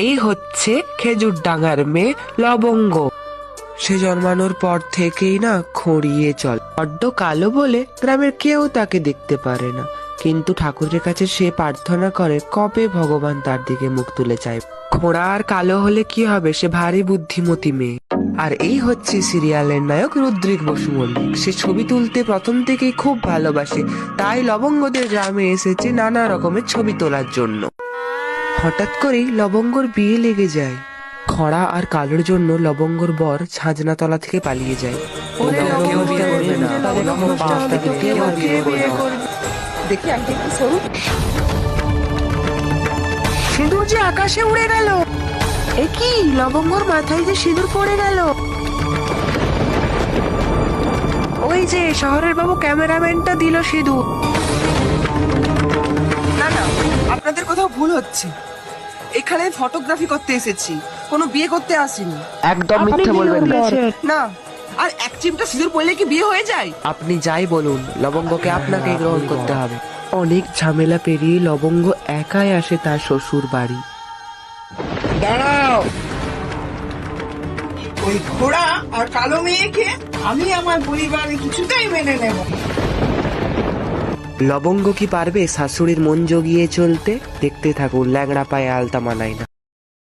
এই হচ্ছে খেজুর ডাঙার মেয়ে লবঙ্গ। সে জন্মানোর পর থেকেই না খড়িয়ে চল, বড্ড কালো বলে গ্রামের কেউ তাকে দেখতে পারে না। কিন্তু ঠাকুরের কাছে সে প্রার্থনা করে কবে ভগবান তার দিকে মুখ তুলে চায়। খোঁড়া আর কালো হলে কি হবে, সে ভারী বুদ্ধিমতী মেয়ে। আর এই হচ্ছে সিরিয়ালের নায়ক রুদ্রিক বসু মল্লিক। সে ছবি তুলতে প্রথম থেকেই খুব ভালোবাসে, তাই লবঙ্গদের গ্রামে এসেছে নানা রকমের ছবি তোলার জন্য। হঠাৎ করেই লবঙ্গর বিয়ে লেগে যায়। খরা আর কালোর জন্য লবঙ্গর বর ছাজনাতলা থেকে পালিয়ে যায়। সিঁদুর যে আকাশে উড়ে গেল, এ কি লবঙ্গর মাথায় যে সিঁদুর পড়ে গেল। ওই যে শহরের বাবু ক্যামেরাম্যানটা দিল সিঁদুর। না না, আপনাদের কোথাও ভুল হচ্ছে। এখানে ফটোগ্রাফি করতে এসেছি, কোনো বিয়ে করতে আসিনি। একদম মিথ্যে বলবেন না। না, আর এক চিমটা সিঁদুর পড়লে কি বিয়ে হয়ে যায়? আপনি যাই বলুন, লবঙ্গকে আপনাকে গ্রহণ করতে হবে। অনেক ঝামেলা পেরিয়ে লবঙ্গ একাই আসে তার শ্বশুর বাড়ি। দাঁড়াও, ওই ঘোড়া আর কালো মেয়েকে আমি আমার পরিবারে কিছুতেই মেনে নেব। লবঙ্গ কি পারবে শাশুড়ির মন জগিয়ে চলতে? দেখতে থাকুন, ল্যাংড়া পায়ে আলতা মানায় না।